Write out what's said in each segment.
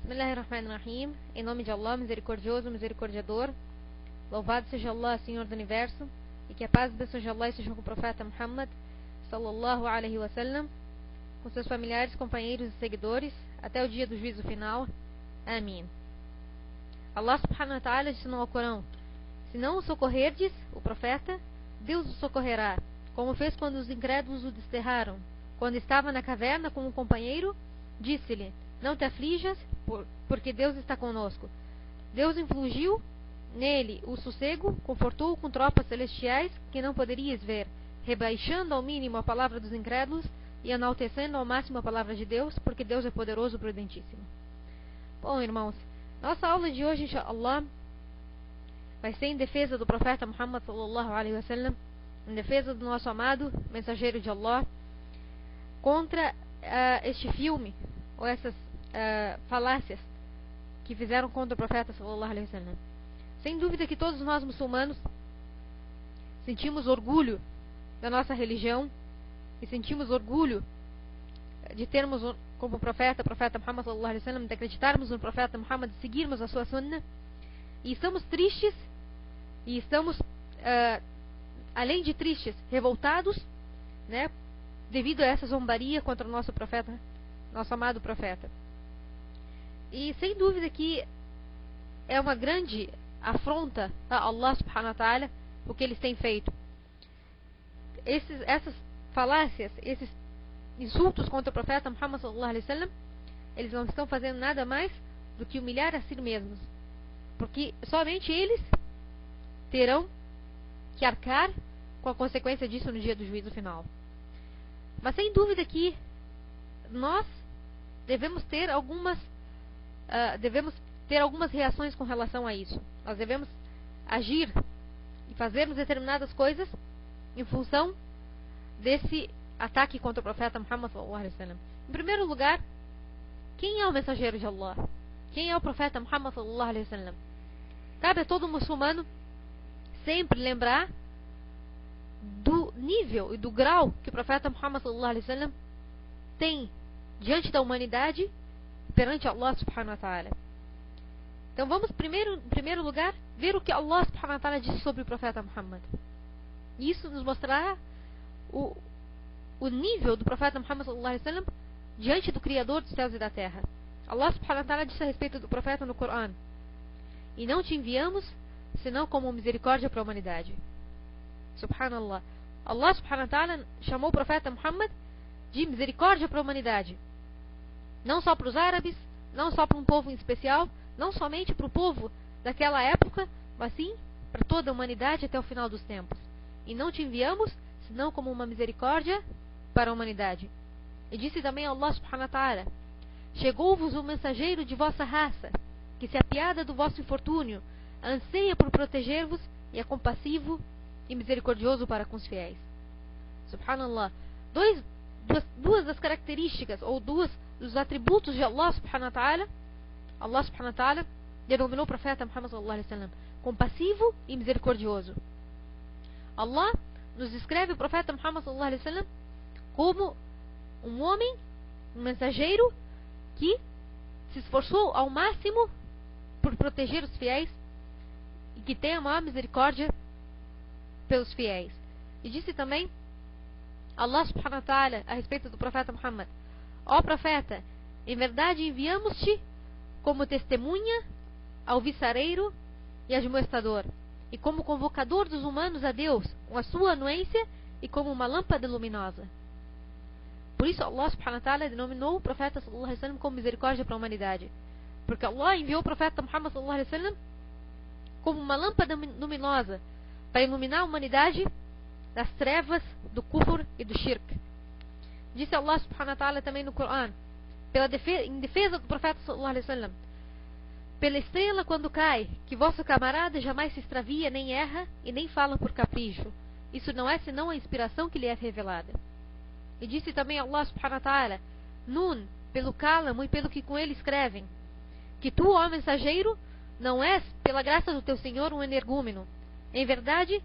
Bismillahirrahmanirrahim. Em nome de Allah, misericordioso, misericordiador. Louvado seja Allah, Senhor do Universo, e que a paz e a bênção de Allah estejam com o profeta Muhammad sallallahu alaihi wasallam, com seus familiares, companheiros e seguidores, até o dia do juízo final. Amém. Allah subhanahu wa ta'ala disse no Alcorão: se não o socorrerdes, o profeta, Deus o socorrerá, como fez quando os incrédulos o desterraram. Quando estava na caverna com um companheiro, disse-lhe: não te aflijas, porque Deus está conosco. Deus influiu nele o sossego, confortou-o com tropas celestiais que não poderias ver, rebaixando ao mínimo a palavra dos incrédulos e enaltecendo ao máximo a palavra de Deus, porque Deus é poderoso e prudentíssimo. Bom, irmãos, nossa aula de hoje, inshallah, vai ser em defesa do profeta Muhammad sallallahu alaihi wasallam, em defesa do nosso amado mensageiro de Allah, contra este filme, ou essas falácias que fizeram contra o profeta sallallahu alaihi wasallam. Sem dúvida que todos nós muçulmanos sentimos orgulho da nossa religião e sentimos orgulho de termos como profeta Muhammad sallallahu alaihi wasallam, de acreditarmos no profeta Muhammad, de seguirmos a sua sunna, e estamos tristes e estamos além de tristes, revoltados, né, devido a essa zombaria contra o nosso profeta, nosso amado profeta. E sem dúvida que é uma grande afronta a Allah subhanahu wa ta'ala o que eles têm feito. Essas falácias, esses insultos contra o profeta Muhammad sallallahu alaihi wasallam, eles não estão fazendo nada mais do que humilhar a si mesmos, porque somente eles terão que arcar com a consequência disso no dia do juízo final. Mas sem dúvida que nós devemos ter algumas reações com relação a isso. Nós devemos agir e fazermos determinadas coisas em função desse ataque contra o profeta Muhammad sallallahu alaihi wasallam. Em primeiro lugar, quem é o mensageiro de Allah? Quem é o profeta Muhammad sallallahu alaihi wasallam? Cabe a todo muçulmano sempre lembrar do nível e do grau que o profeta Muhammad sallallahu alaihi wasallam tem diante da humanidade perante Allah subhanahu wa ta'ala. Então vamos em primeiro lugar ver o que Allah subhanahu wa ta'ala disse sobre o profeta Muhammad. Isso nos mostrará o nível do profeta Muhammad sallallahu alaihi wasallam diante do Criador dos céus e da terra. Allah subhanahu wa ta'ala disse a respeito do profeta no Corão: e não te enviamos senão como misericórdia para a humanidade. Subhanallah. Allah subhanahu wa ta'ala chamou o profeta Muhammad de misericórdia para a humanidade. Não só para os árabes, não só para um povo em especial, não somente para o povo daquela época, mas sim para toda a humanidade até o final dos tempos. E não te enviamos senão como uma misericórdia para a humanidade. E disse também Allah subhanahu wa ta'ala: chegou-vos o mensageiro de vossa raça, que se apiada do vosso infortúnio, anseia por proteger-vos e é compassivo e misericordioso para com os fiéis. Subhanallah. Duas das características ou duas dos atributos de Allah subhanahu wa ta'ala, Allah subhanahu wa ta'ala denominou o profeta Muhammad sallallahu alaihi wasallam compassivo e misericordioso. Allah nos descreve o profeta Muhammad sallallahu alaihi wasallam como um homem, um mensageiro que se esforçou ao máximo por proteger os fiéis e que tem a maior misericórdia pelos fiéis. E disse também Allah subhanahu wa ta'ala a respeito do profeta Muhammad: ó profeta, em verdade enviamos-te como testemunha, alvissareiro e admoestador, e como convocador dos humanos a Deus, com a sua anuência e como uma lâmpada luminosa. Por isso Allah subhanahu wa ta'ala denominou o profeta sallallahu alaihi wasallam como misericórdia para a humanidade, porque Allah enviou o profeta Muhammad sallallahu alaihi wasallam como uma lâmpada luminosa para iluminar a humanidade das trevas, do kufr e do shirk. Disse Allah subhanahu wa ta'ala também no Corão, em defesa do profeta sallallahu alaihi wasallam: pela estrela quando cai, que vosso camarada jamais se extravia, nem erra e nem fala por capricho. Isso não é senão a inspiração que lhe é revelada. E disse também Allah subhanahu wa ta'ala: Nun, pelo cálamo e pelo que com ele escrevem, que tu, ó mensageiro, não és, pela graça do teu Senhor, um energúmeno. Em verdade,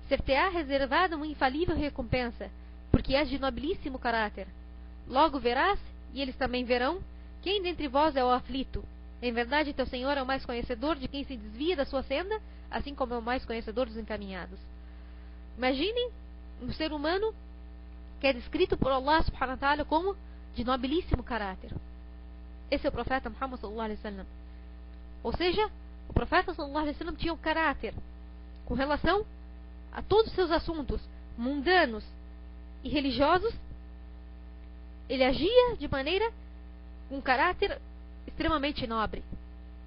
ser-te-á reservada uma infalível recompensa, porque és de nobilíssimo caráter. Logo verás, e eles também verão, quem dentre vós é o aflito, Em verdade, teu Senhor é o mais conhecedor de quem se desvia da sua senda, assim como é o mais conhecedor dos encaminhados. Imaginem um ser humano que é descrito por Allah subhanahu wa ta'ala como de nobilíssimo caráter. Esse é o profeta Muhammad sallallahu alaihi wasallam. Ou seja, o profeta sallallahu alaihi wasallam tinha um caráter com relação a todos os seus assuntos mundanos e religiosos. Ele agia de maneira com um caráter extremamente nobre,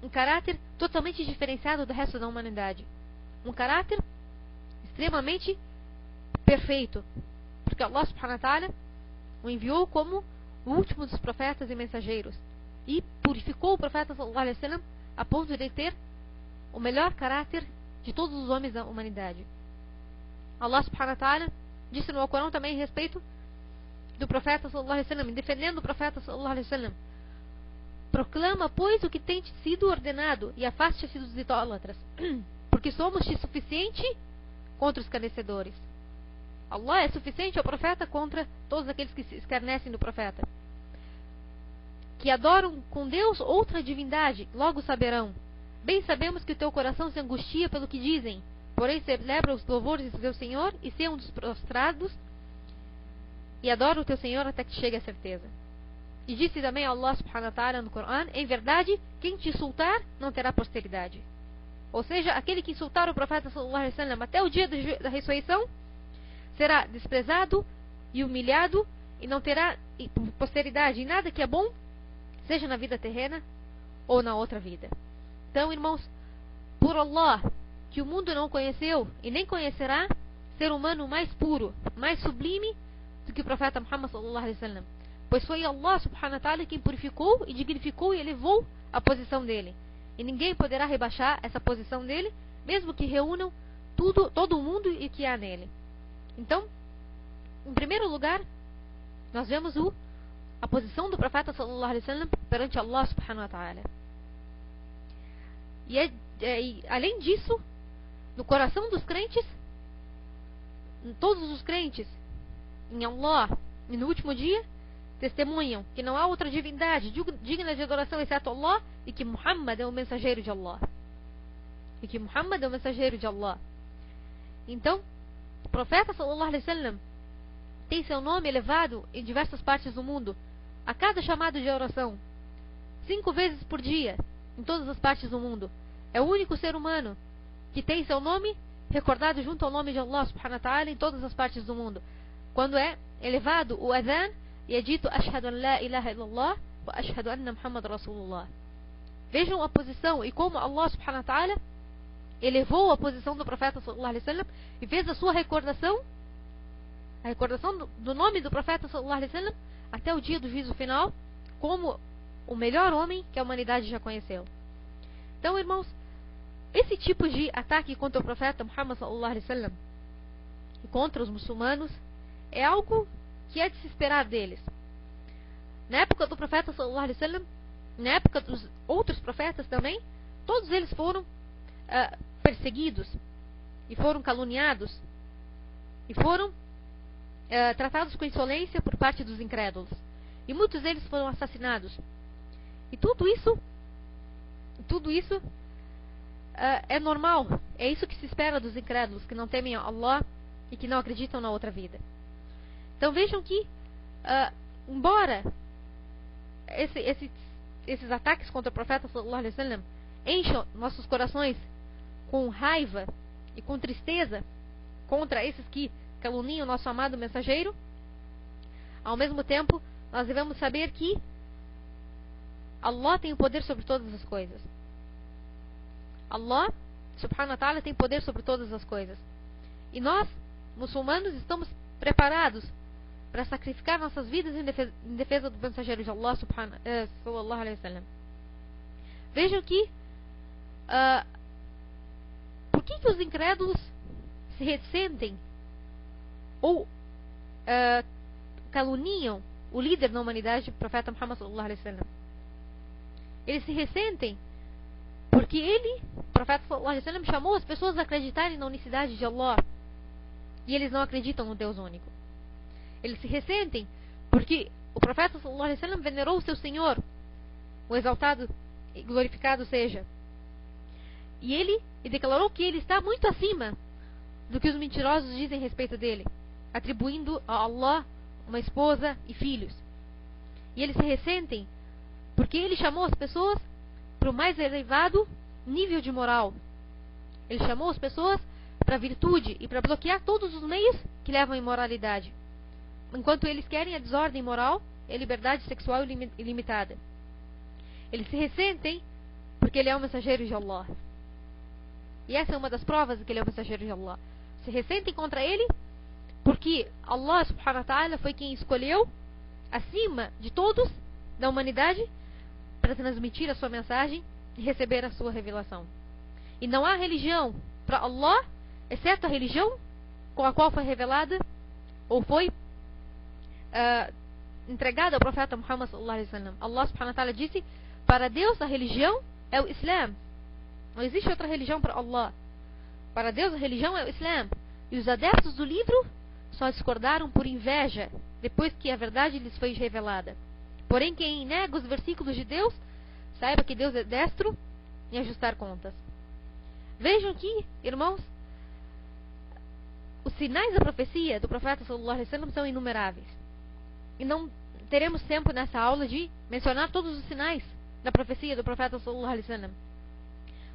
um caráter totalmente diferenciado do resto da humanidade, um caráter extremamente perfeito, porque Allah subhanahu wa ta'ala o enviou como o último dos profetas e mensageiros e purificou o profeta sallallahu alaihi wasallam a ponto de ele ter o melhor caráter de todos os homens da humanidade. Allah subhanahu wa ta'ala disse no Alcorão também a respeito do profeta sallallahu alaihi wasallam, defendendo o profeta sallallahu alaihi wasallam: proclama, pois, o que tem sido ordenado e afaste-se dos idólatras, porque somos-te suficiente contra os escarnecedores. Allah é suficiente ao profeta contra todos aqueles que se escarnecem do profeta. Que adoram com Deus outra divindade, logo saberão. Bem sabemos que o teu coração se angustia pelo que dizem, porém celebra os louvores do teu Senhor e seja um dos prostrados e adora o teu Senhor até que chegue a certeza. E disse também Allah subhanahu wa ta'ala no Corão: em verdade, quem te insultar não terá posteridade. Ou seja, aquele que insultar o profeta sallallahu alaihi wasallam até o dia da ressurreição será desprezado e humilhado e não terá posteridade em nada que é bom, seja na vida terrena ou na outra vida. Então, irmãos, por Allah, que o mundo não conheceu e nem conhecerá ser humano mais puro, mais sublime do que o profeta Muhammad sallallahu alaihi wasallam, pois foi Allah subhanahu wa ta'ala quem purificou e dignificou e elevou a posição dele, e ninguém poderá rebaixar essa posição dele, mesmo que reúnam todo o mundo e que há nele. Então, em primeiro lugar, nós vemos a posição do profeta sallallahu alaihi wasallam perante Allah subhanahu wa ta'ala. E além disso, no coração dos crentes, todos os crentes em Allah e no último dia testemunham que não há outra divindade digna de adoração exceto Allah e que Muhammad é o mensageiro de Allah. Então, o profeta sallallahu alaihi wasallam tem seu nome elevado em diversas partes do mundo, a cada chamado de oração, 5 vezes por dia, em todas as partes do mundo. É o único ser humano que tem seu nome recordado junto ao nome de Allah subhanahu wa ta'ala em todas as partes do mundo. Quando é elevado o adhan e é dito Ashhadu an la ilaha illallah wa ashhadu anna Muhammad Rasulullah. Vejam a posição e como Allah subhanahu wa ta'ala elevou a posição do profeta sallallahu alaihi wasallam e fez a sua recordação, a recordação do nome do profeta sallallahu alaihi wasallam até o dia do juízo final, como o melhor homem que a humanidade já conheceu. Então, irmãos, esse tipo de ataque contra o profeta Muhammad sallallahu alaihi wasallam e contra os muçulmanos é algo que é de se esperar deles. Na época do profeta sallallahu alaihi wasallam, na época dos outros profetas também, todos eles foram perseguidos e foram caluniados e foram tratados com insolência por parte dos incrédulos, e muitos deles foram assassinados. E tudo isso é normal. É isso que se espera dos incrédulos que não temem a Allah e que não acreditam na outra vida. Então vejam que embora esses ataques contra o profeta sallallahu alaihi wasallam encham nossos corações com raiva e com tristeza contra esses que caluniam o nosso amado mensageiro, ao mesmo tempo nós devemos saber que Allah tem o poder sobre todas as coisas. Allah subhanahu wa ta'ala tem poder sobre todas as coisas. E nós, muçulmanos, estamos preparados para sacrificar nossas vidas em defesa do mensageiro de Allah sallallahu alaihi wasallam. Vejam que por que os incrédulos se ressentem ou caluniam o líder da humanidade, o profeta Muhammad sallallahu alaihi wasallam? Eles se ressentem porque ele, o profeta sallallahu alaihi wasallam, chamou as pessoas a acreditarem na unicidade de Allah, e eles não acreditam no Deus único. Eles se ressentem porque o profeta sallallahu alaihi wasallam venerou o seu Senhor, o exaltado glorificado seja. E ele declarou que ele está muito acima do que os mentirosos dizem a respeito dele, atribuindo a Allah uma esposa e filhos. E eles se ressentem porque ele chamou as pessoas para o mais elevado nível de moral. Ele chamou as pessoas para a virtude e para bloquear todos os meios que levam à imoralidade. Enquanto eles querem a desordem moral e a liberdade sexual ilimitada. Eles se ressentem porque ele é o mensageiro de Allah. E essa é uma das provas de que ele é o mensageiro de Allah. Se ressentem contra ele porque Allah subhanahu wa ta'ala foi quem escolheu acima de todos da humanidade para transmitir a sua mensagem e receber a sua revelação. E não há religião para Allah, exceto a religião com a qual foi revelada ou foi entregada ao profeta Muhammad sallallahu alaihi wasallam. Allah subhanahu wa ta'ala disse: para Deus a religião é o Islã. Não existe outra religião para Allah. Para Deus a religião é o Islã. E os adeptos do livro só discordaram por inveja depois que a verdade lhes foi revelada. Porém, quem nega os versículos de Deus, saiba que Deus é destro em ajustar contas. Vejam aqui, irmãos, os sinais da profecia do profeta sallallahu alaihi wasallam são inumeráveis. E não teremos tempo nessa aula de mencionar todos os sinais da profecia do profeta sallallahu alaihi wasallam.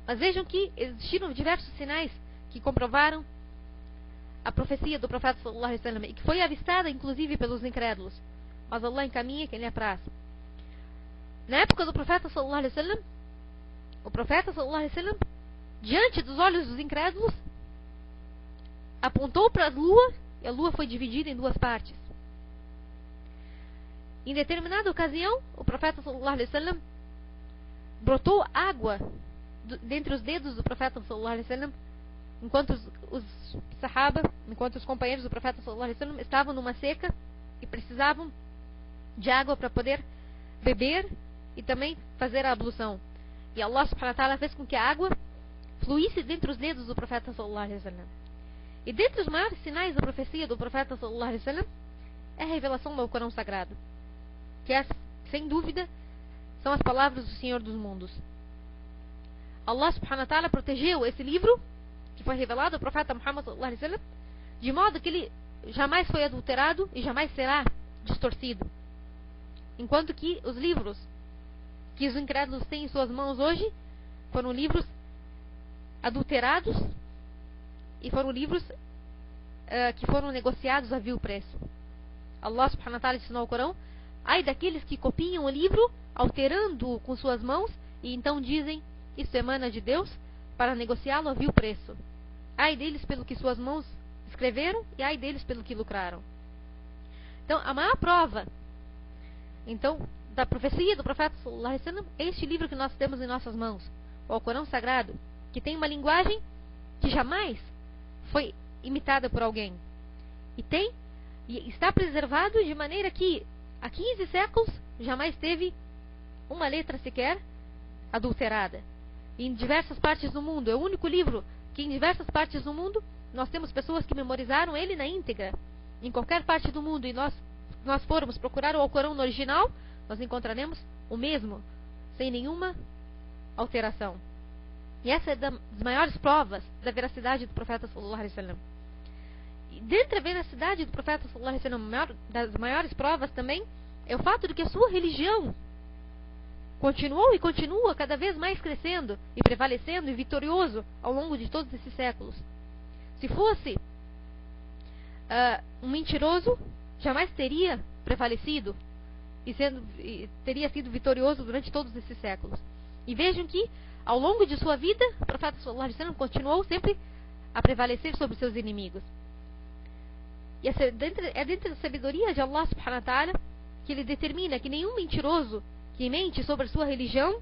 Mas vejam que existiram diversos sinais que comprovaram a profecia do profeta sallallahu alaihi wasallam e que foi avistada inclusive pelos incrédulos. Mas Allah encaminha quem lhe apraz. Na época do profeta sallallahu alaihi wasallam, o profeta sallallahu alaihi wasallam, diante dos olhos dos incrédulos, apontou para a lua e a lua foi dividida em duas partes. Em determinada ocasião, o profeta sallallahu alaihi wasallam brotou água dentre os dedos do profeta sallallahu alaihi wasallam, enquanto os sahaba, enquanto os companheiros do profeta sallallahu alaihi wasallam estavam numa seca e precisavam de água para poder beber e também fazer a ablução. E Allah subhanahu wa ta'ala fez com que a água fluísse dentre os dedos do profeta sallallahu alaihi wasallam. E dentre os maiores sinais da profecia do profeta sallallahu alaihi wasallam é a revelação do Corão Sagrado, que sem dúvida são as palavras do Senhor dos Mundos. Allah subhanahu wa ta'ala protegeu esse livro que foi revelado ao profeta Muhammad sallallahu alaihi wasallam, de modo que ele jamais foi adulterado e jamais será distorcido. Enquanto que os livros que os incrédulos têm em suas mãos hoje foram livros adulterados e foram livros que foram negociados a vil preço. Allah subhanahu wa ta'ala ensinou ao Corão: ai daqueles que copiam o livro, alterando-o com suas mãos, e então dizem: isso emana de Deus, para negociá-lo a vil preço. Ai deles pelo que suas mãos escreveram, e ai deles pelo que lucraram. Então, a maior prova da profecia do profeta sallallahu alaihi wasallam é este livro que nós temos em nossas mãos, o Corão Sagrado, que tem uma linguagem que jamais foi imitada por alguém. E está preservado de maneira que há 15 séculos jamais teve uma letra sequer adulterada. E em diversas partes do mundo, é o único livro que em diversas partes do mundo nós temos pessoas que memorizaram ele na íntegra. Em qualquer parte do mundo, e nós formos procurar o Alcorão no original, nós encontraremos o mesmo, sem nenhuma alteração. E essa é das maiores provas da veracidade do profeta sallallahu alaihi wasallam. E dentre a veracidade do profeta sallallahu alaihi wasallam, das maiores provas também é o fato de que a sua religião continuou e continua cada vez mais crescendo e prevalecendo e vitorioso ao longo de todos esses séculos. Se fosse um mentiroso, jamais teria prevalecido e teria sido vitorioso durante todos esses séculos. E vejam que ao longo de sua vida, o profeta sallallahu alaihi wasallam continuou sempre a prevalecer sobre seus inimigos. E é dentro da sabedoria de Allah subhanahu wa ta'ala que ele determina que nenhum mentiroso que mente sobre a sua religião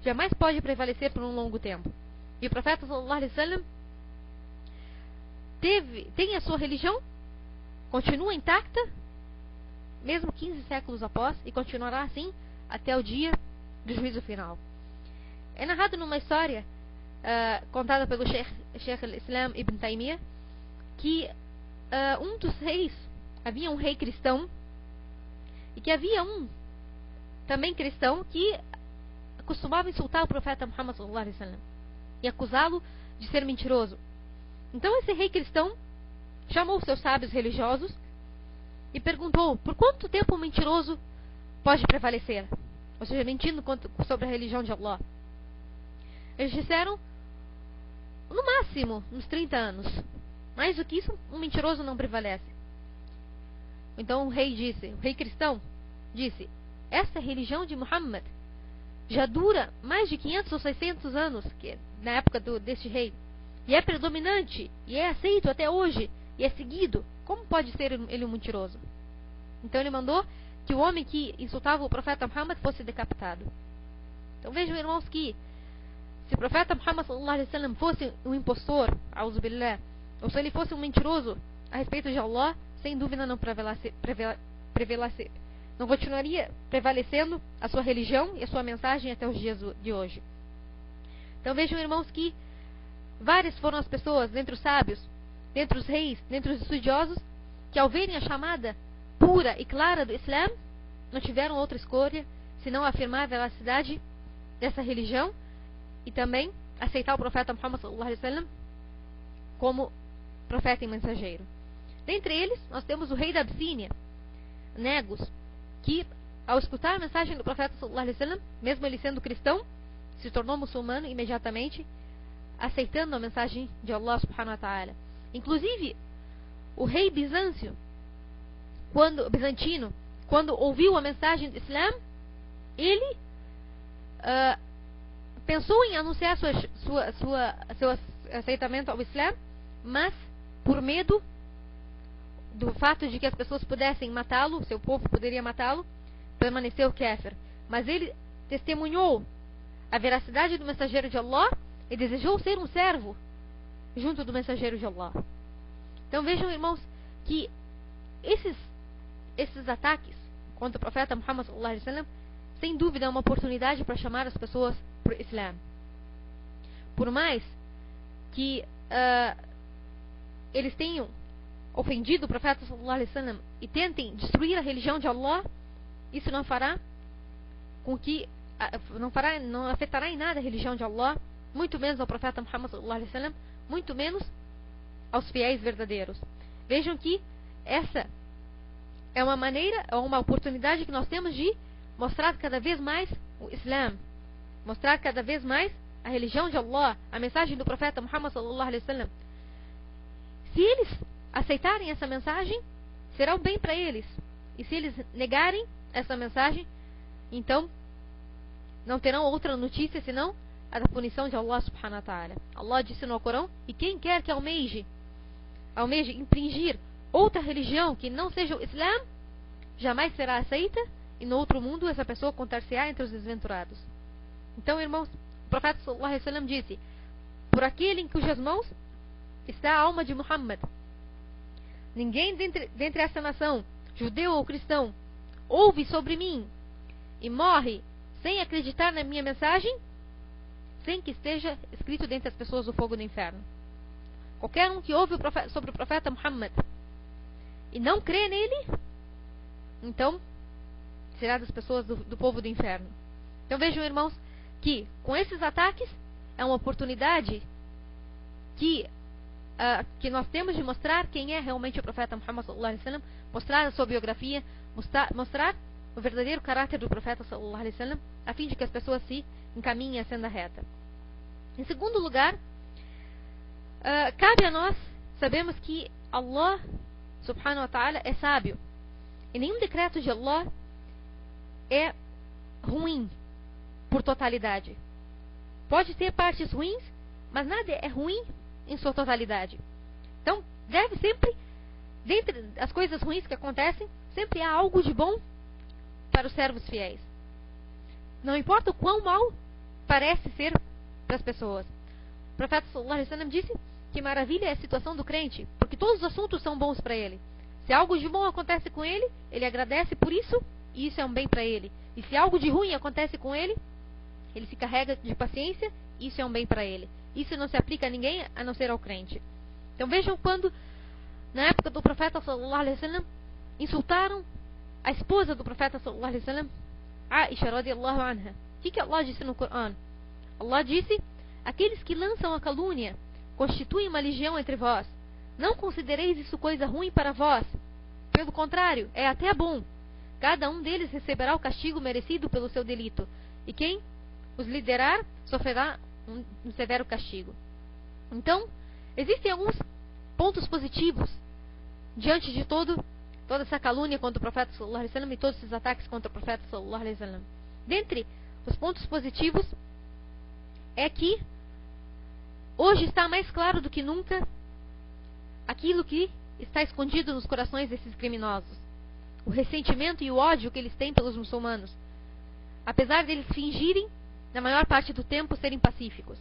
jamais pode prevalecer por um longo tempo. E o profeta sallallahu alaihi wasallam tem a sua religião, continua intacta, mesmo 15 séculos após, e continuará assim até o dia do juízo final. É narrado numa história contada pelo Sheikh al-Islam Ibn Taymiyyah que um dos reis, havia um rei cristão, e que havia um também cristão que costumava insultar o profeta Muhammad sallallahu alaihi wasallam e acusá-lo de ser mentiroso. Então esse rei cristão chamou seus sábios religiosos e perguntou: por quanto tempo um mentiroso pode prevalecer? Ou seja, mentindo sobre a religião de Allah. Eles disseram: no máximo, uns 30 anos. Mais do que isso, um mentiroso não prevalece. Então o rei cristão disse: essa religião de Muhammad já dura mais de 500 ou 600 anos, que na época deste rei, e é predominante, e é aceito até hoje, e é seguido. Como pode ser ele um mentiroso? Então ele mandou que o homem que insultava o profeta Muhammad fosse decapitado. Então vejam, irmãos, que se o profeta Muhammad sallallahu alaihi wasallam fosse um impostor, a'udhu billah, ou se ele fosse um mentiroso a respeito de Allah, sem dúvida não não continuaria prevalecendo a sua religião e a sua mensagem até os dias de hoje. Então vejam, irmãos, que várias foram as pessoas, dentre os sábios, dentre os reis, dentre os estudiosos, que ao verem a chamada pura e clara do Islã, não tiveram outra escolha senão afirmar a veracidade dessa religião e também aceitar o profeta Muhammad sallallahu alaihi wasallam como profeta e mensageiro. Dentre eles, nós temos o rei da Abissínia, Negus, que ao escutar a mensagem do profeta sallallahu alaihi wasallam, mesmo ele sendo cristão, se tornou muçulmano imediatamente, aceitando a mensagem de Allah subhanahu wa ta'ala. Inclusive, o rei bizantino, quando ouviu a mensagem do Islã, ele pensou em anunciar seu aceitamento ao Islã, mas por medo do fato de que as pessoas pudessem matá-lo, seu povo poderia matá-lo, permaneceu kéfir. Mas ele testemunhou a veracidade do mensageiro de Allah e desejou ser um servo junto do mensageiro de Allah. Então vejam, irmãos, que esses ataques contra o profeta Muhammad sallallahu alaihi wasallam, sem dúvida é uma oportunidade para chamar as pessoas para o Islã. Por mais que eles tenham ofendido o profeta sallallahu alaihi wasallam e tentem destruir a religião de Allah, isso não afetará em nada a religião de Allah, muito menos ao profeta Muhammad sallallahu alaihi wasallam, muito menos aos fiéis verdadeiros. Vejam que essa é uma oportunidade que nós temos de mostrar cada vez mais o Islã, mostrar cada vez mais a religião de Allah, a mensagem do profeta Muhammad sallallahu alaihi wasallam. Se eles aceitarem essa mensagem, será o bem para eles. E se eles negarem essa mensagem, então não terão outra notícia senão a da punição de Allah subhanahu wa ta'ala. Allah disse no Corão: e quem quer que almeje infringir outra religião que não seja o Islã, jamais será aceita, e no outro mundo essa pessoa contar-se-á entre os desventurados. Então, irmãos, o profeta sallallahu alaihi wasallam disse: por aquele em cujas mãos está a alma de Muhammad, ninguém dentre essa nação, judeu ou cristão, ouve sobre mim e morre sem acreditar na minha mensagem, sem que esteja escrito dentre as pessoas do fogo do inferno. Qualquer um que ouve sobre o profeta Muhammad e não crê nele, então será das pessoas do povo do inferno. Então vejam, irmãos, que com esses ataques é uma oportunidade que nós temos de mostrar quem é realmente o profeta Muhammad sallallahu alaihi wasallam, mostrar a sua biografia, mostrar o verdadeiro caráter do profeta sallallahu alaihi wasallam, a fim de que as pessoas se encaminhem à senda reta. Em segundo lugar, cabe a nós, sabemos que Allah subhanahu wa ta'ala é sábio, e nenhum decreto de Allah é ruim por totalidade. Pode ter partes ruins, mas nada é ruim em sua totalidade. Então, deve sempre, dentre as coisas ruins que acontecem, sempre há algo de bom para os servos fiéis. Não importa o quão mal parece ser para as pessoas. O profeta sallallahu alaihi wasallam disse que maravilha é a situação do crente, porque todos os assuntos são bons para ele. Se algo de bom acontece com ele, ele agradece por isso, e isso é um bem para ele. E se algo de ruim acontece com ele, ele se carrega de paciência, e isso é um bem para ele. Isso não se aplica a ninguém a não ser ao crente. Então vejam quando, na época do profeta sallallahu alaihi wasallam, insultaram a esposa do profeta sallallahu alaihi wasallam, Aisha radiyallahu anha, O que Allah disse no Corão? Allah disse: aqueles que lançam a calúnia constituem uma legião entre vós. Não considereis isso coisa ruim para vós. Pelo contrário, é até bom. Cada um deles receberá o castigo merecido pelo seu delito. E quem os liderar sofrerá um severo castigo. Então, existem alguns pontos positivos diante de toda essa calúnia contra o profeta sallallahu alaihi wasallam e todos esses ataques contra o profeta sallallahu alaihi wasallam. Dentre os pontos positivos é que hoje está mais claro do que nunca aquilo que está escondido nos corações desses criminosos. O ressentimento e o ódio que eles têm pelos muçulmanos. Apesar deles fingirem, na maior parte do tempo, serem pacíficos.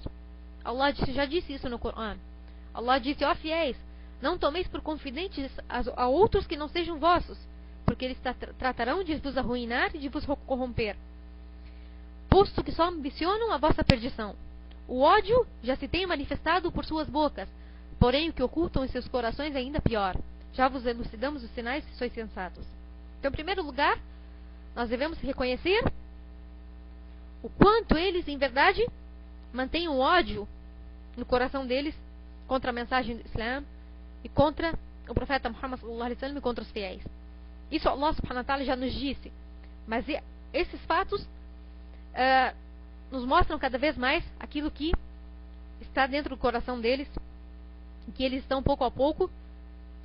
Allah já disse isso no Corão. Allah disse: ó fiéis, não tomeis por confidentes a outros que não sejam vossos, porque eles tratarão de vos arruinar e de vos corromper, posto que só ambicionam a vossa perdição. O ódio já se tem manifestado por suas bocas, porém o que ocultam em seus corações é ainda pior. Já vos elucidamos os sinais se sois sensatos. Então, em primeiro lugar, nós devemos reconhecer o quanto eles, em verdade, mantêm o ódio no coração deles contra a mensagem do Islã e contra o profeta Muhammad sallallahu alaihi wasallam e contra os fiéis. Isso Allah subhanahu wa ta'ala já nos disse. Mas esses fatos nos mostram cada vez mais aquilo que está dentro do coração deles, que eles estão pouco a pouco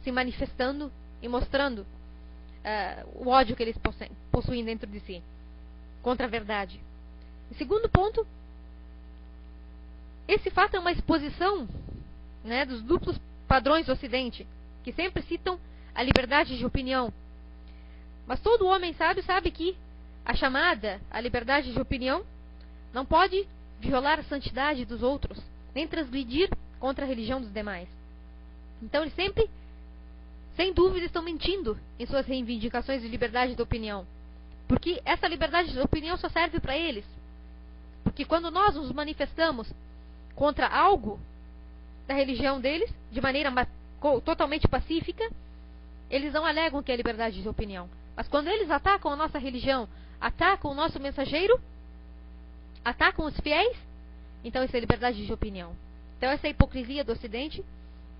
se manifestando e mostrando o ódio que eles possuem dentro de si contra a verdade. E segundo ponto, esse fato é uma exposição, né, dos duplos padrões do Ocidente, que sempre citam a liberdade de opinião. Mas todo homem sábio sabe que a chamada à liberdade de opinião não pode violar a santidade dos outros, nem transgredir contra a religião dos demais. Então eles sempre, sem dúvida, estão mentindo em suas reivindicações de liberdade de opinião. Porque essa liberdade de opinião só serve para eles. Porque quando nós nos manifestamos contra algo da religião deles, de maneira totalmente pacífica, eles não alegam que é liberdade de opinião. Mas quando eles atacam a nossa religião, atacam o nosso mensageiro, atacam os fiéis, então isso é liberdade de opinião. Então essa é a hipocrisia do Ocidente,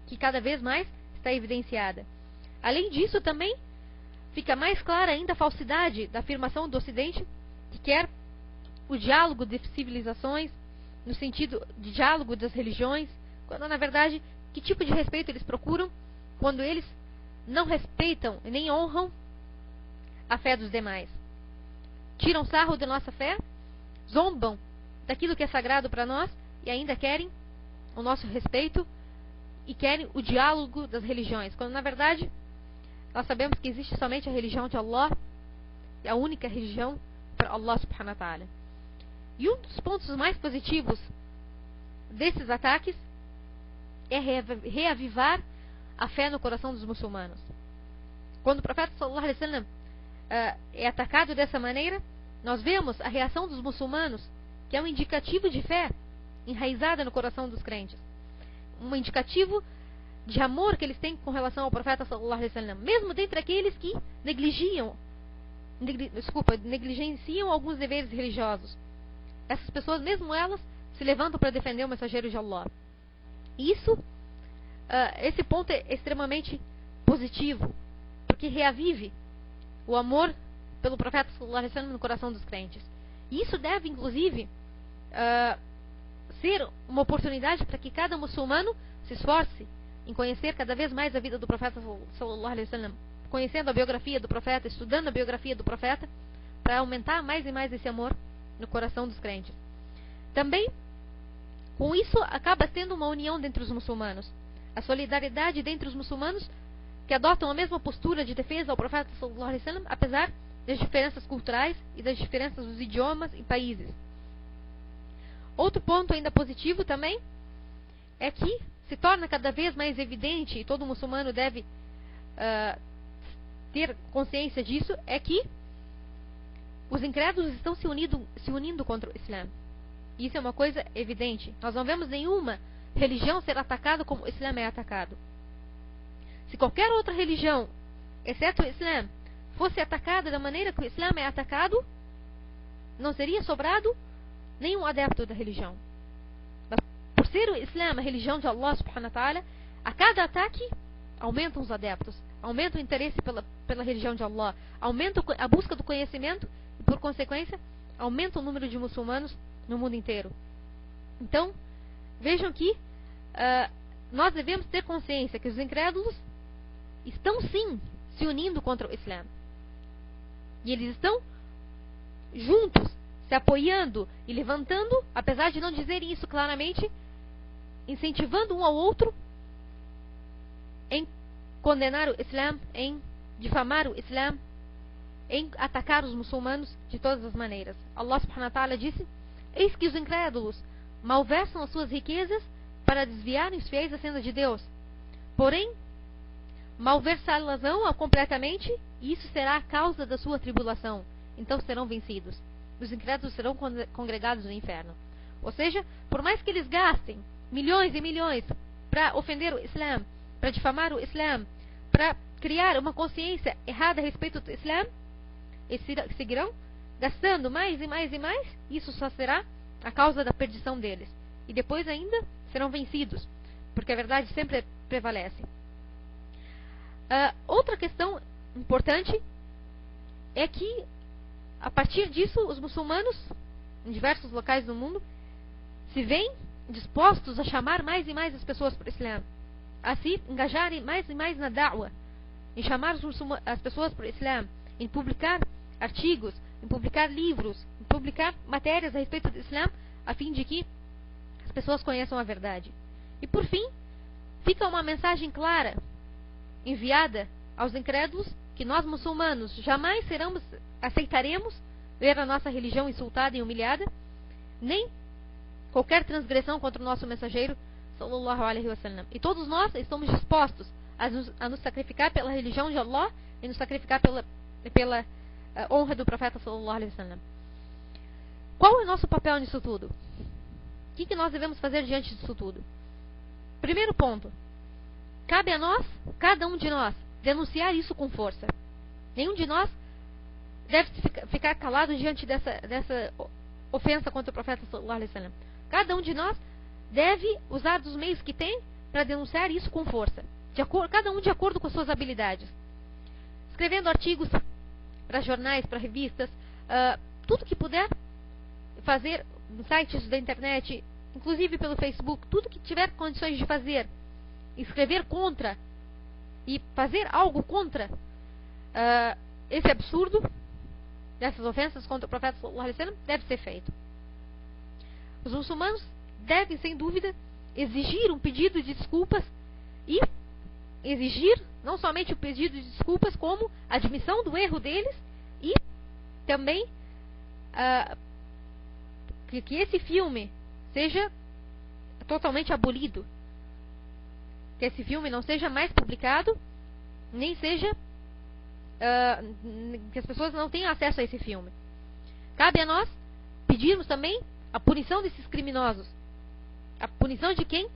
que cada vez mais está evidenciada. Além disso, também fica mais clara ainda a falsidade da afirmação do Ocidente, que quer o diálogo de civilizações, no sentido de diálogo das religiões, quando na verdade, que tipo de respeito eles procuram quando eles não respeitam e nem honram a fé dos demais. Tiram sarro da nossa fé, zombam daquilo que é sagrado para nós e ainda querem o nosso respeito e querem o diálogo das religiões, quando na verdade nós sabemos que existe somente a religião de Allah, é a única religião para Allah subhanahu wa ta'ala. E um dos pontos mais positivos desses ataques é reavivar a fé no coração dos muçulmanos. Quando o profeta sallallahu alaihi wasallam é atacado dessa maneira, nós vemos a reação dos muçulmanos, que é um indicativo de fé enraizada no coração dos crentes. Um indicativo de amor que eles têm com relação ao profeta sallallahu alaihi wasallam, mesmo dentre aqueles que negligenciam alguns deveres religiosos. Essas pessoas, mesmo elas, se levantam para defender o mensageiro de Allah. Esse ponto é extremamente positivo, porque reavive o amor pelo profeta sallallahu alaihi wasallam no coração dos crentes. E isso deve, inclusive, ser uma oportunidade para que cada muçulmano se esforce em conhecer cada vez mais a vida do profeta sallallahu alaihi wasallam, conhecendo a biografia do profeta, estudando a biografia do profeta, para aumentar mais e mais esse amor no coração dos crentes. Também, com isso, acaba tendo uma união dentre os muçulmanos. A solidariedade dentre os muçulmanos que adotam a mesma postura de defesa ao profeta sallallahu alaihi wasallam, apesar das diferenças culturais e das diferenças dos idiomas e países. Outro ponto ainda positivo também é que se torna cada vez mais evidente, e todo muçulmano deve ter consciência disso, é que os incrédulos estão se unindo contra o Islã. Isso é uma coisa evidente. Nós não vemos nenhuma religião ser atacada como o Islã é atacado. Se qualquer outra religião, exceto o Islã, fosse atacada da maneira que o Islã é atacado, não seria sobrado nenhum adepto da religião. Mas por ser o Islã a religião de Allah subhanahu wa ta'ala, a cada ataque aumentam os adeptos, aumenta o interesse pela religião de Allah, aumenta a busca do conhecimento e, por consequência, aumenta o número de muçulmanos no mundo inteiro. Então, vejam que nós devemos ter consciência que os incrédulos estão sim se unindo contra o Islã. E eles estão juntos, se apoiando e levantando, apesar de não dizerem isso claramente, incentivando um ao outro em condenar o Islã, em difamar o Islã, em atacar os muçulmanos de todas as maneiras. Allah subhanahu wa ta'ala disse: eis que os incrédulos malversam as suas riquezas para desviarem os fiéis da senda de Deus. Porém, malversá-las-ão completamente, e isso será a causa da sua tribulação. Então serão vencidos. Os incrédulos serão congregados no inferno. Ou seja, por mais que eles gastem milhões e milhões para ofender o Islã, para difamar o Islã, para criar uma consciência errada a respeito do Islã, eles seguirão gastando mais e mais e mais. Isso só será a causa da perdição deles. E depois ainda serão vencidos, porque a verdade sempre prevalece. Outra questão importante é que, a partir disso, os muçulmanos, em diversos locais do mundo, se veem dispostos a chamar mais e mais as pessoas para o Islã, a se engajarem mais e mais na da'wah, em chamar as pessoas para o Islã, em publicar artigos, em publicar livros, em publicar matérias a respeito do Islã, a fim de que as pessoas conheçam a verdade. E por fim, fica uma mensagem clara, enviada aos incrédulos, que nós muçulmanos jamais aceitaremos ver a nossa religião insultada e humilhada, nem qualquer transgressão contra o nosso mensageiro sallallahu alaihi wasallam. E todos nós estamos dispostos a nos sacrificar pela religião de Allah e nos sacrificar pela honra do profeta sallallahu alaihi wasallam. Qual é o nosso papel nisso tudo? O que nós devemos fazer diante disso tudo? Primeiro ponto: cabe a nós, cada um de nós, denunciar isso com força. Nenhum de nós deve ficar calado diante dessa ofensa contra o profeta sallallahu alaihi wasallam. Cada um de nós deve usar dos meios que tem para denunciar isso com força, cada um de acordo com as suas habilidades. Escrevendo artigos para jornais, para revistas, tudo que puder fazer, sites da internet, inclusive pelo Facebook, tudo que tiver condições de fazer, escrever contra e fazer algo contra esse absurdo, dessas ofensas contra o profeta sallallahu alaihi wasallam, deve ser feito. Os muçulmanos devem, sem dúvida, exigir um pedido de desculpas, e exigir não somente o pedido de desculpas, como a admissão do erro deles, e também que esse filme seja totalmente abolido, que esse filme não seja mais publicado, nem seja que as pessoas não tenham acesso a esse filme. Cabe a nós pedirmos também a punição desses criminosos, a punição de quem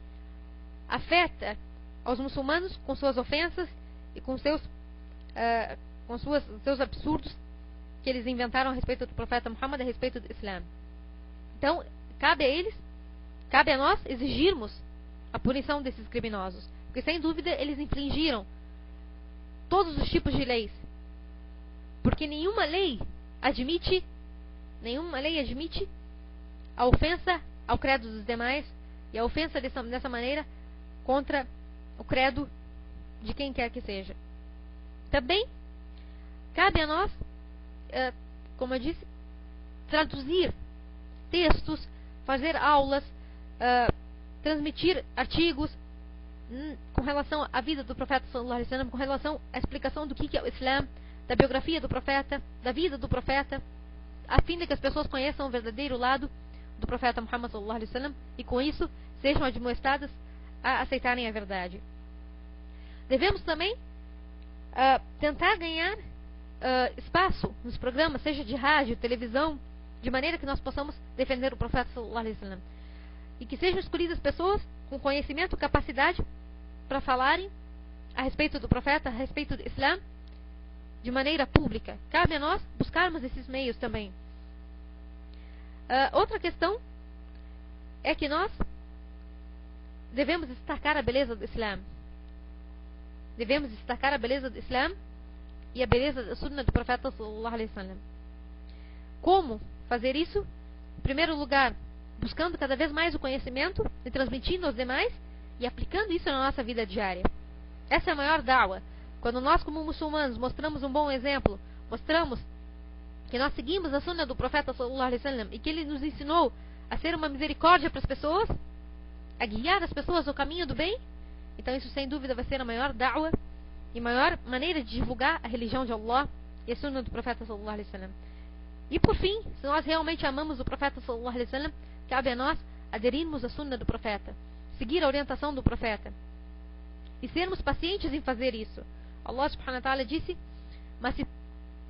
afeta aos muçulmanos com suas ofensas e com seus absurdos que eles inventaram a respeito do profeta Muhammad, a respeito do Islã. Então, cabe a nós exigirmos a punição desses criminosos, porque sem dúvida eles infringiram todos os tipos de leis, porque nenhuma lei admite a ofensa ao credo dos demais e a ofensa dessa maneira contra o credo de quem quer que seja. Também cabe a nós, como eu disse, traduzir textos, fazer aulas, transmitir artigos com relação à vida do profeta sallallahu alaihi wasallam, com relação à explicação do que é o Islã, da biografia do profeta, da vida do profeta, a fim de que as pessoas conheçam o verdadeiro lado do profeta Muhammad sallallahu alaihi wasallam e com isso sejam admoestadas a aceitarem a verdade. Devemos também tentar ganhar espaço nos programas, seja de rádio, televisão, de maneira que nós possamos defender o profeta sallallahu alaihi wasallam, e que sejam escolhidas pessoas com conhecimento e capacidade para falarem a respeito do profeta, a respeito do Islã, de maneira pública. Cabe a nós buscarmos esses meios também. Outra questão é que nós devemos destacar a beleza do Islã. Devemos destacar a beleza do Islã e a beleza da Sunna do Profeta sallallahu alaihi wasallam. Como fazer isso? Em primeiro lugar, buscando cada vez mais o conhecimento e transmitindo aos demais e aplicando isso na nossa vida diária. Essa é a maior da'wa. Quando nós, como muçulmanos, mostramos um bom exemplo, mostramos que nós seguimos a Sunna do Profeta sallallahu alaihi wasallam e que ele nos ensinou a ser uma misericórdia para as pessoas, a guiar as pessoas ao caminho do bem, então isso sem dúvida vai ser a maior da'wa e maior maneira de divulgar a religião de Allah e a Sunna do Profeta sallallahu alaihi wasallam. E por fim, se nós realmente amamos o Profeta sallallahu alaihi wasallam, cabe a nós aderirmos à Sunna do Profeta, seguir a orientação do Profeta e sermos pacientes em fazer isso. Allah subhanahu wa ta'ala disse: mas se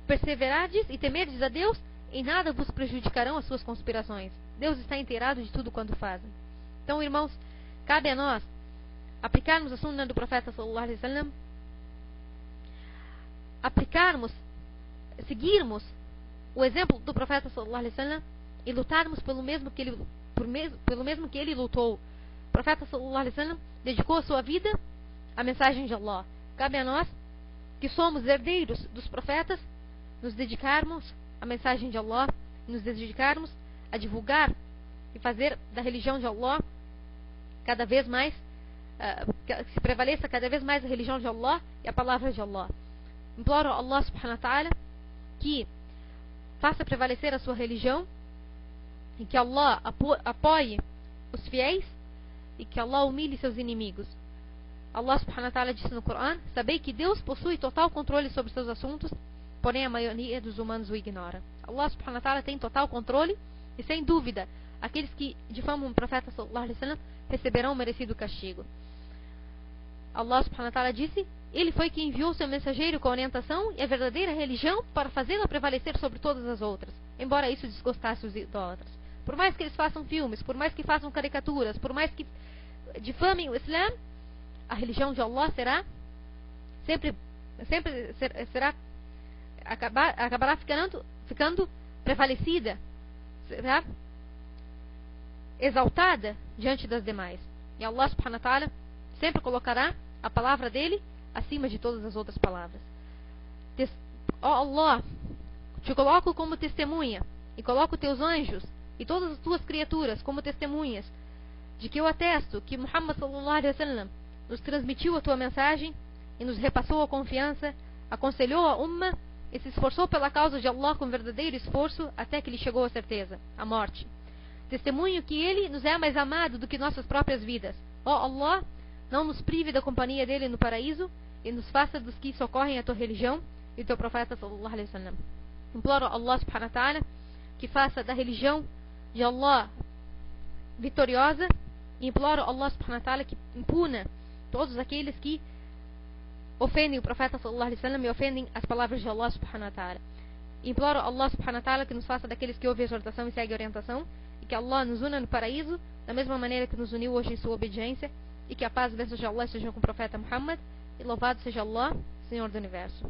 perseverardes e temerdes a Deus, em nada vos prejudicarão as suas conspirações. Deus está inteirado de tudo quanto fazem. Então, irmãos, cabe a nós aplicarmos a Sunna do Profeta sallallahu alaihi wasallam, seguirmos o exemplo do Profeta sallallahu alaihi wasallam e lutarmos pelo mesmo que ele lutou. O Profeta sallallahu alaihi wasallam dedicou a sua vida à mensagem de Allah. Cabe a nós, que somos herdeiros dos profetas, nos dedicarmos à mensagem de Allah, nos dedicarmos a divulgar e fazer da religião de Allah cada vez mais, se prevaleça cada vez mais a religião de Allah e a palavra de Allah. Imploro a Allah subhanahu wa ta'ala que faça prevalecer a sua religião e que Allah apoie os fiéis e que Allah humilhe seus inimigos. Allah subhanahu wa ta'ala disse no Corão: sabei que Deus possui total controle sobre seus assuntos, porém a maioria dos humanos o ignora. Allah subhanahu wa ta'ala tem total controle e sem dúvida aqueles que difamam o Profeta sallallahu alaihi wasallam receberão o merecido castigo. Allah subhanahu wa ta'ala disse: ele foi quem enviou seu mensageiro com a orientação e a verdadeira religião para fazê-la prevalecer sobre todas as outras, embora isso desgostasse os idólatras. Por mais que eles façam filmes, por mais que façam caricaturas, por mais que difamem o Islã, a religião de Allah acabará ficando prevalecida, será exaltada diante das demais. E Allah subhanahu wa ta'ala sempre colocará a palavra dele acima de todas as outras palavras. Ó Allah, te coloco como testemunha e coloco teus anjos e todas as tuas criaturas como testemunhas de que eu atesto que Muhammad sallallahu alaihi wasallam nos transmitiu a tua mensagem e nos repassou a confiança, aconselhou a Ummah e se esforçou pela causa de Allah com verdadeiro esforço até que lhe chegou a certeza, a morte. Testemunho que ele nos é mais amado do que nossas próprias vidas. Ó Allah, não nos prive da companhia dele no paraíso e nos faça dos que socorrem a tua religião e o teu profeta sallallahu alaihi wasallam. Imploro a Allah subhanahu wa ta'ala que faça da religião de Allah vitoriosa e imploro a Allah subhanahu wa ta'ala que impuna todos aqueles que ofendem o profeta sallallahu alaihi wasallam e ofendem as palavras de Allah subhanahu wa ta'ala. Imploro a Allah subhanahu wa ta'ala que nos faça daqueles que ouvem a exortação e seguem a orientação e que Allah nos una no paraíso da mesma maneira que nos uniu hoje em sua obediência e que a paz e a bênção de Allah estejam com o profeta Muhammad e louvado seja Allah, Senhor do Universo.